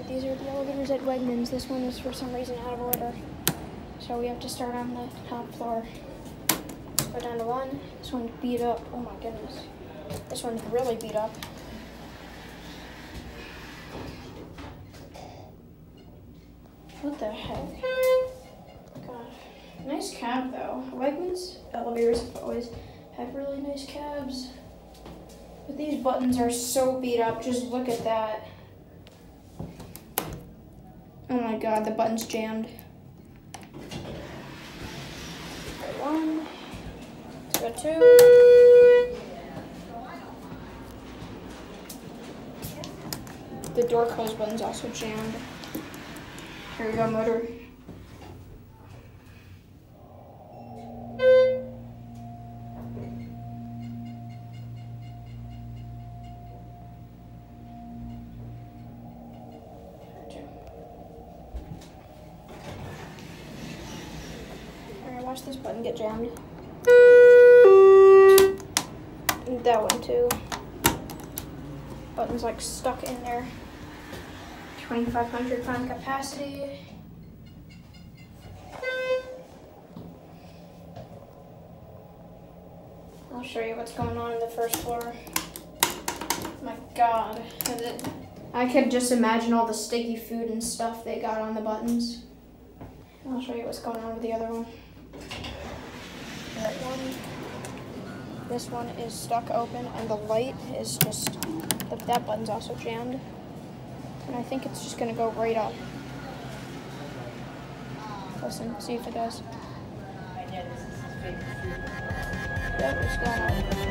these are the elevators at Wegmans. This one is for some reason out of order. So we have to start on the top floor. Let's go down to 1. This one's beat up. Oh my goodness. This one's really beat up. What the heck? God. Nice cab though. Wegmans elevators always have really nice cabs. But these buttons are so beat up. Just look at that. Oh my god, the button's jammed. 1. Let's go 2. The door close button's also jammed. Here we go, motor. Alright, watch this button get jammed. And that one too. Button's like stuck in there. 2,500 pound capacity. I'll show you what's going on in the first floor. My god. I could just imagine all the sticky food and stuff they got on the buttons. I'll show you what's going on with the other one. That one. This one is stuck open and the light is just, that button's also jammed. And I think it's just gonna go right up. Listen, see if it does. Yep, it's going up.